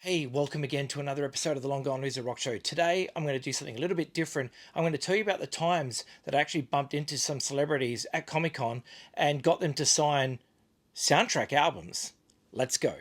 Hey, welcome again to another episode of the Long Gone Loser Rock Show. Today, I'm going to do something a little bit different. I'm going to tell you about the times that I actually bumped into some celebrities at Comic Con and got them to sign soundtrack albums. Let's go.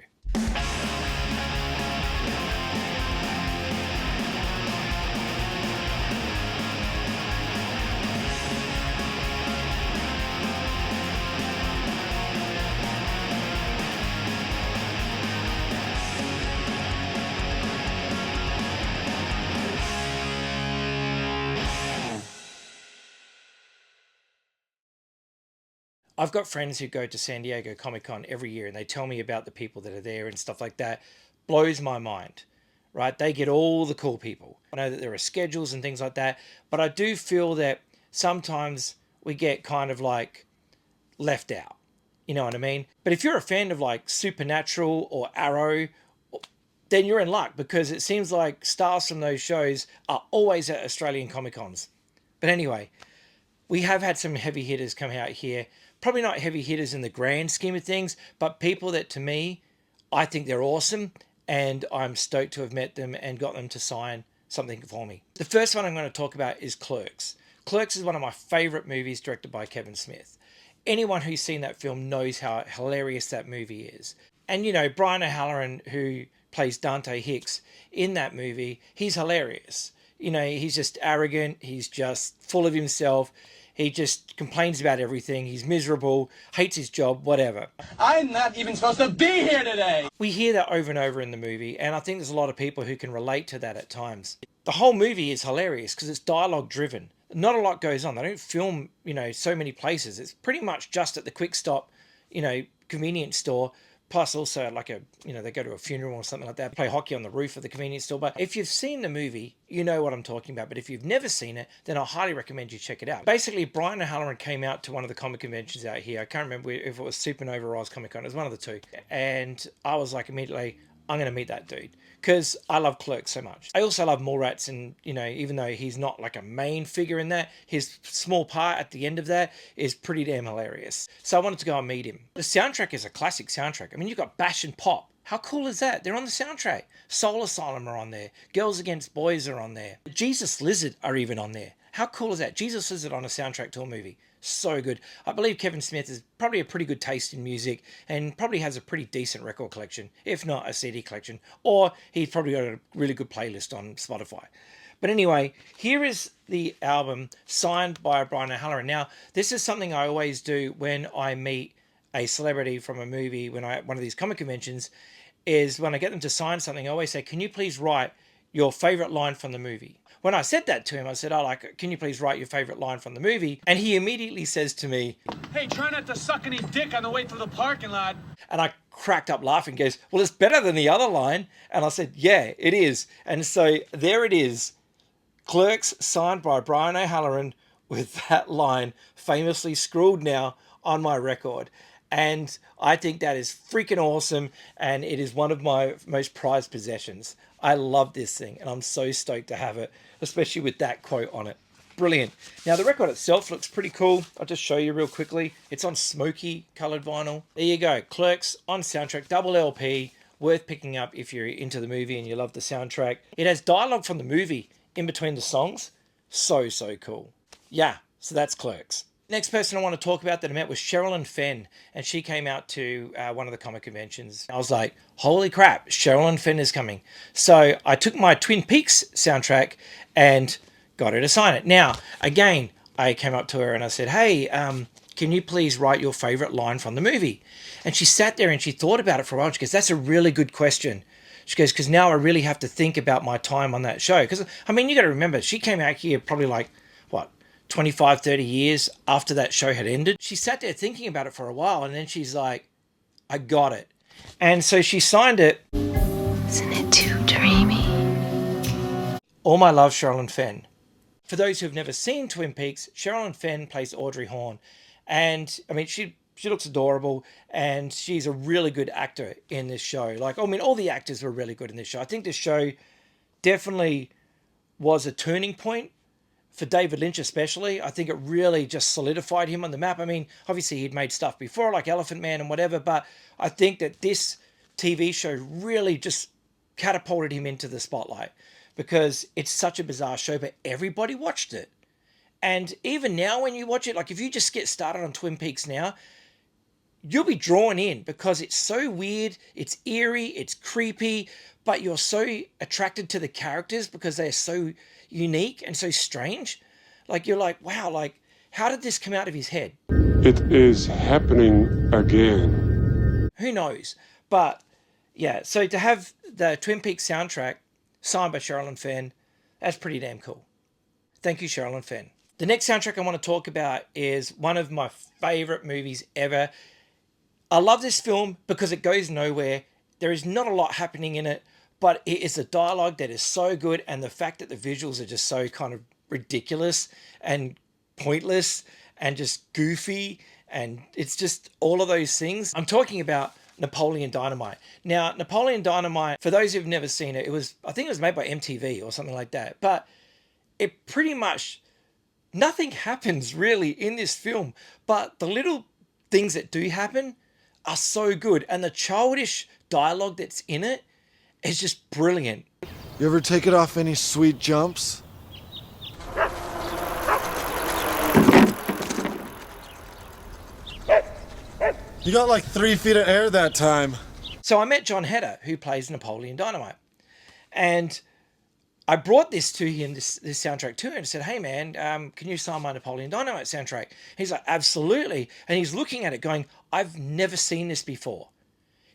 I've got friends who go to San Diego Comic Con every year and they tell me about the people that are there and stuff like that. Blows my mind, right? They get all the cool people. I know that there are schedules and things like that, but I do feel that sometimes we get kind of like left out. You know what I mean? But if you're a fan of like Supernatural or Arrow, then you're in luck because it seems like stars from those shows are always at Australian Comic Cons. But anyway, we have had some heavy hitters come out here. Probably not heavy hitters in the grand scheme of things, but people that to me, I think they're awesome. And I'm stoked to have met them and got them to sign something for me. The first one I'm going to talk about is Clerks. Clerks is one of my favorite movies directed by Kevin Smith. Anyone who's seen that film knows how hilarious that movie is. And you know, Brian O'Halloran, who plays Dante Hicks in that movie, he's hilarious. You know, he's just arrogant, he's just full of himself. He just complains about everything. He's miserable, hates his job, whatever. I'm not even supposed to be here today. We hear that over and over in the movie, and I think there's a lot of people who can relate to that at times. The whole movie is hilarious because it's dialogue driven. Not a lot goes on. They don't film, so many places. It's pretty much just at the quick stop, convenience store. Plus also like they go to a funeral or something like that, play hockey on the roof of the convenience store. But if you've seen the movie, you know what I'm talking about. But if you've never seen it, then I highly recommend you check it out. Basically, Brian O'Halloran came out to one of the comic conventions out here. I can't remember if it was Supernova or Oz Comic Con. It was one of the two. And I was like immediately, I'm going to meet that dude because I love Clerks so much. I also love Mallrats, and even though he's not like a main figure in that, his small part at the end of that is pretty damn hilarious. So I wanted to go and meet him. The soundtrack is a classic soundtrack. I mean, you've got Bash and Pop. How cool is that? They're on the soundtrack. Soul Asylum are on there. Girls Against Boys are on there. Jesus Lizard are even on there. How cool is that? Jesus Lizard on a soundtrack to a movie. So good. I believe Kevin Smith is probably a pretty good taste in music and probably has a pretty decent record collection, if not a CD collection, or he's probably got a really good playlist on Spotify. But anyway, here is the album signed by Brian O'Halloran. Now, this is something I always do when I meet a celebrity from a movie, when I at one of these comic conventions, is when I get them to sign something, I always say, can you please write your favorite line from the movie? When I said that to him, I said, can you please write your favorite line from the movie? And he immediately says to me, Hey, try not to suck any dick on the way through the parking lot. and I cracked up laughing, goes, well, it's better than the other line. And I said, yeah, it is. And so there it is. Clerks signed by Brian O'Halloran with that line famously scrawled now on my record. And I think that is freaking awesome. And it is one of my most prized possessions. I love this thing and I'm so stoked to have it, especially with that quote on it. Brilliant. Now the record itself looks pretty cool. I'll just show you real quickly. It's on smoky colored vinyl. There you go. Clerks on soundtrack, double LP. Worth picking up if you're into the movie and you love the soundtrack. It has dialogue from the movie in between the songs. So cool. Yeah, so that's Clerks. Next person I want to talk about that I met was Sherilyn Fenn, and she came out to one of the comic conventions. I was like, holy crap, Sherilyn Fenn is coming. So I took my Twin Peaks soundtrack and got her to sign it. Now, again, I came up to her and I said, hey, can you please write your favorite line from the movie? And she sat there and she thought about it for a while. She goes, that's a really good question. She goes, because now I really have to think about my time on that show. Because, I mean, you got to remember, she came out here probably like, 25, 30 years after that show had ended. She sat there thinking about it for a while and then she's like, I got it. And so she signed it. Isn't it too dreamy? All my love, Sherilyn Fenn. For those who've never seen Twin Peaks, Sherilyn Fenn plays Audrey Horne. And I mean, she looks adorable and she's a really good actor in this show. All the actors were really good in this show. I think this show definitely was a turning point for David Lynch especially. I think it really just solidified him on the map. I mean, obviously he'd made stuff before like Elephant Man and whatever, but I think that this TV show really just catapulted him into the spotlight because it's such a bizarre show, but everybody watched it. And even now, when you watch it, like if you just get started on Twin Peaks now, you'll be drawn in because it's so weird, it's eerie, it's creepy, but you're so attracted to the characters because they're so unique and so strange. Like you're like, wow, like how did this come out of his head? It is happening again. Who knows? But yeah, so to have the Twin Peaks soundtrack signed by Sherilyn Fenn, that's pretty damn cool. Thank you, Sherilyn Fenn. The next soundtrack I want to talk about is one of my favorite movies ever. I love this film because it goes nowhere. There is not a lot happening in it, but it is a dialogue that is so good, and the fact that the visuals are just so kind of ridiculous and pointless and just goofy, and it's just all of those things. I'm talking about Napoleon Dynamite. Now, Napoleon Dynamite, for those who've never seen it, I think it was made by MTV or something like that, but it pretty much, nothing happens really in this film, but the little things that do happen are so good, and the childish dialogue that's in it is just brilliant. You ever take it off any sweet jumps? You got like 3 feet of air that time. So I met John Heder, who plays Napoleon Dynamite, and I brought this to him, this soundtrack to him, and said, hey man, can you sign my Napoleon Dynamite soundtrack? He's like, absolutely. And he's looking at it going, I've never seen this before.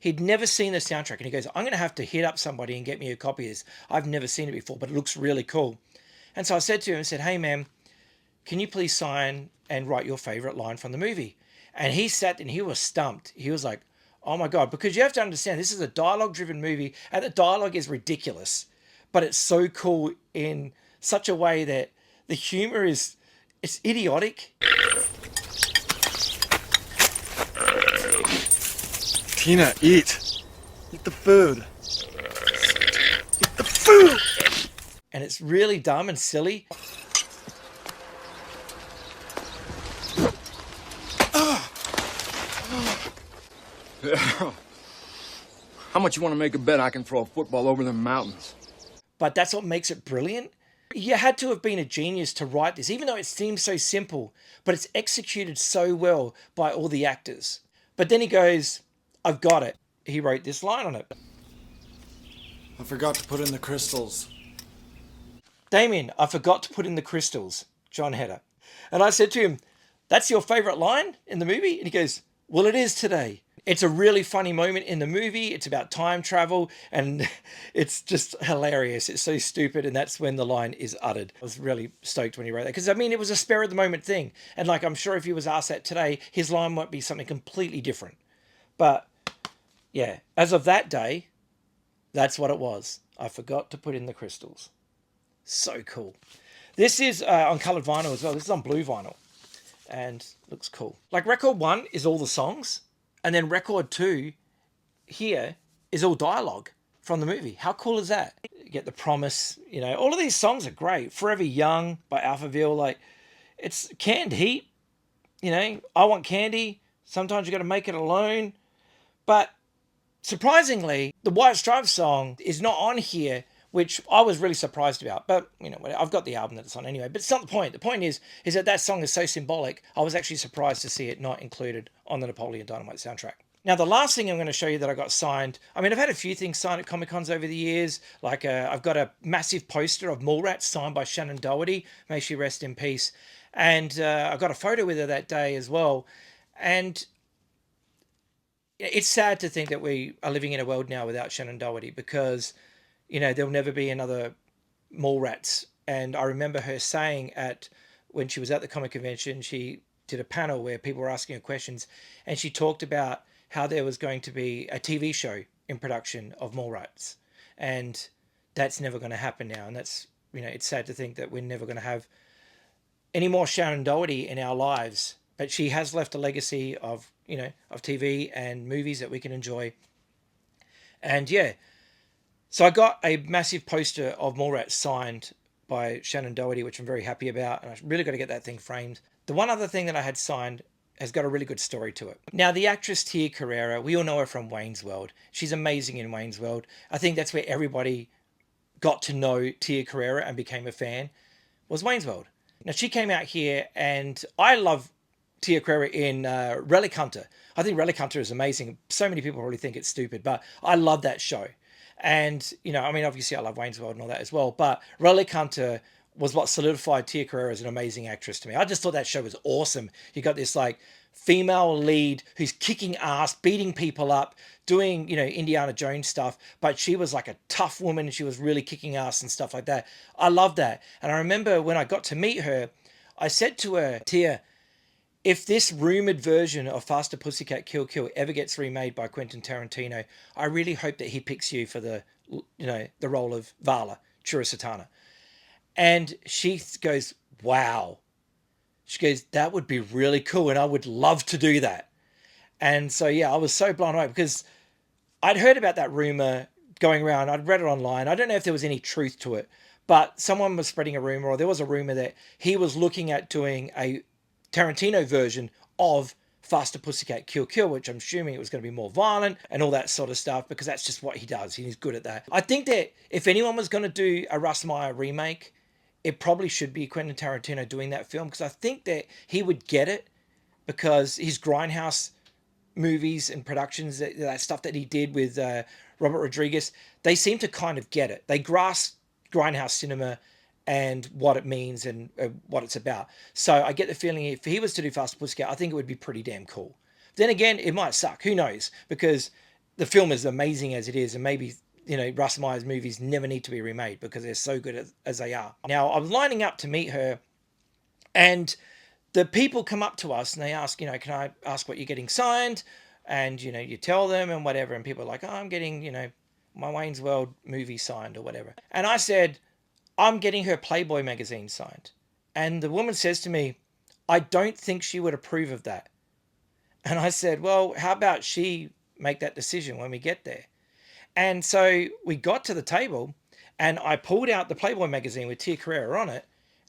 He'd never seen the soundtrack. And he goes, I'm going to have to hit up somebody and get me a copy of this. I've never seen it before, but it looks really cool. And so I said to him, I said, hey man, can you please sign and write your favorite line from the movie? And he sat and he was stumped. He was like, oh my God, because you have to understand, this is a dialogue driven movie and the dialogue is ridiculous, but it's so cool in such a way that the humor it's idiotic. Tina, eat. Eat the food. Eat the food! And it's really dumb and silly. How much you want to make a bet I can throw a football over the mountains? But that's what makes it brilliant. You had to have been a genius to write this, even though it seems so simple, but it's executed so well by all the actors. But then he goes, I've got it. He wrote this line on it. I forgot to put in the crystals. Damien, I forgot to put in the crystals. John Heder. And I said to him, that's your favorite line in the movie? And he goes, well, it is today. It's a really funny moment in the movie. It's about time travel and it's just hilarious. It's so stupid. And that's when the line is uttered. I was really stoked when he wrote that because, I mean, it was a spur of the moment thing. And like, I'm sure if he was asked that today, his line might be something completely different. But yeah, as of that day, that's what it was. I forgot to put in the crystals. So cool. This is on coloured vinyl as well. This is on blue vinyl and looks cool. Like record 1 is all the songs. And then record 2 here is all dialogue from the movie. How cool is that? You get The Promise, you know, all of these songs are great. Forever Young by Alphaville, like it's Canned Heat, you know, I Want Candy. Sometimes you got to make it alone. But surprisingly, the White Stripes song is not on here, which I was really surprised about. But, you know, I've got the album that it's on anyway. But it's not the point. The point is that that song is so symbolic, I was actually surprised to see it not included on the Napoleon Dynamite soundtrack. Now, the last thing I'm going to show you that I got signed, I mean, I've had a few things signed at Comic-Cons over the years. Like, I've got a massive poster of Mallrats signed by Shannon Doherty. May she rest in peace. And I got a photo with her that day as well. And it's sad to think that we are living in a world now without Shannon Doherty because, you know, there'll never be another Mallrats. And I remember her saying when she was at the comic convention, she did a panel where people were asking her questions and she talked about how there was going to be a TV show in production of Mallrats. And that's never going to happen now. And that's, you know, it's sad to think that we're never going to have any more Shannon Doherty in our lives. But she has left a legacy of, you know, of TV and movies that we can enjoy. And yeah, so I got a massive poster of Mallrats signed by Shannon Doherty, which I'm very happy about. And I really got to get that thing framed. The one other thing that I had signed has got a really good story to it. Now, the actress Tia Carrere, we all know her from Wayne's World. She's amazing in Wayne's World. I think that's where everybody got to know Tia Carrere and became a fan, was Wayne's World. Now, she came out here, and I love Tia Carrere in Relic Hunter. I think Relic Hunter is amazing. So many people probably think it's stupid, but I love that show. And, you know, I mean, obviously I love Wayne's World and all that as well, but Relic Hunter was what solidified Tia Carrere as an amazing actress to me. I just thought that show was awesome. You got this like female lead who's kicking ass, beating people up, doing, you know, Indiana Jones stuff, but she was like a tough woman. She was really kicking ass and stuff like that. I love that. And I remember when I got to meet her, I said to her, Tia, if this rumored version of Faster Pussycat Kill Kill ever gets remade by Quentin Tarantino, I really hope that he picks you for the, you know, the role of Vala, Churasatana. And she goes, wow. She goes, that would be really cool, and I would love to do that. And so, yeah, I was so blown away because I'd heard about that rumor going around. I'd read it online. I don't know if there was any truth to it, but someone was spreading a rumor, or there was a rumor that he was looking at doing a Tarantino version of Faster Pussycat Kill Kill, which I'm assuming it was going to be more violent and all that sort of stuff, because that's just what he does. He's good at that. I think that if anyone was going to do a Russ Meyer remake, it probably should be Quentin Tarantino doing that film, because I think that he would get it, because his Grindhouse movies and productions, that stuff that he did with Robert Rodriguez, they seem to kind of get it. They grasp Grindhouse cinema and what it means and what it's about. So I get the feeling if he was to do Faster Pussycat, I think it would be pretty damn cool. Then again, it might suck. Who knows? Because the film is amazing as it is, and maybe, you know, Russ Meyer's movies never need to be remade because they're so good as they are. Now, I was lining up to meet her, and the people come up to us and they ask, you know, can I ask what you're getting signed? And, you know, you tell them and whatever. And people are like, oh, I'm getting, you know, my Wayne's World movie signed or whatever. And I said, I'm getting her Playboy magazine signed. And the woman says to me, I don't think she would approve of that. And I said, well, how about she make that decision when we get there? And so we got to the table, and I pulled out the Playboy magazine with Tia Carrere on it,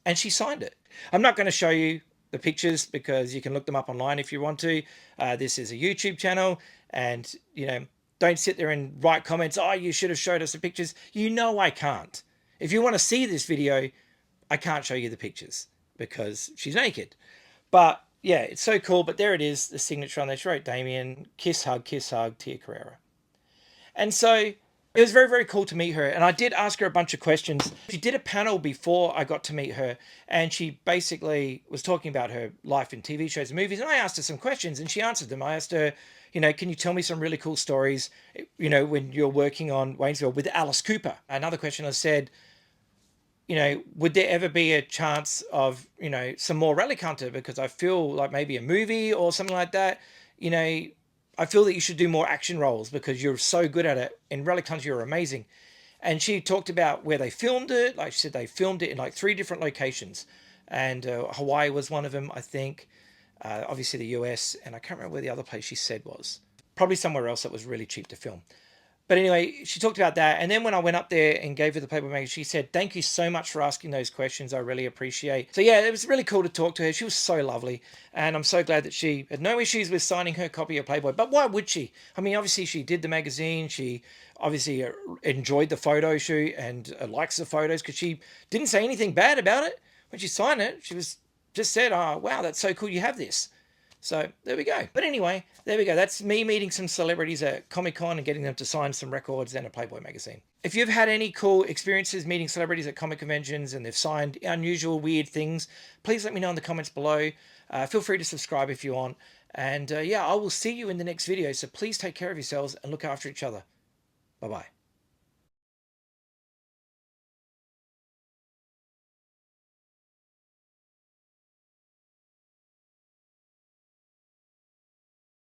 and she signed it. I'm not going to show you the pictures because you can look them up online if you want to. This is a YouTube channel, and, you know, don't sit there and write comments, oh, you should have showed us the pictures. You know I can't. If you want to see this video, I can't show you the pictures because she's naked. But yeah, it's so cool. But there it is, the signature on there. She wrote Damien, kiss, hug, Tia Carrere. And so it was very, very cool to meet her. And I did ask her a bunch of questions. She did a panel before I got to meet her, and she basically was talking about her life in TV shows and movies. And I asked her some questions, and she answered them. I asked her, you know, can you tell me some really cool stories, you know, when you're working on Wayne's World with Alice Cooper? Another question I said, you know, would there ever be a chance of, you know, some more Relic Hunter? Because I feel like maybe a movie or something like that, you know, I feel that you should do more action roles because you're so good at it. In Relic Hunter, you're amazing. And she talked about where they filmed it. Like she said, they filmed it in like 3 different locations. And Hawaii was one of them, I think. Obviously the US. And I can't remember where the other place she said was. Probably somewhere else that was really cheap to film. But anyway, she talked about that. And then when I went up there and gave her the Playboy magazine, she said, thank you so much for asking those questions. I really appreciate. So yeah, it was really cool to talk to her. She was so lovely. And I'm so glad that she had no issues with signing her copy of Playboy. But why would she? I mean, obviously she did the magazine. She obviously enjoyed the photo shoot and likes the photos, because she didn't say anything bad about it. When she signed it, she was just said, oh, wow, that's so cool you have this. So there we go. But anyway, there we go. That's me meeting some celebrities at Comic-Con and getting them to sign some records and a Playboy magazine. If you've had any cool experiences meeting celebrities at comic conventions and they've signed unusual, weird things, please let me know in the comments below. Feel free to subscribe if you want. And yeah, I will see you in the next video. So please take care of yourselves and look after each other. Bye-bye.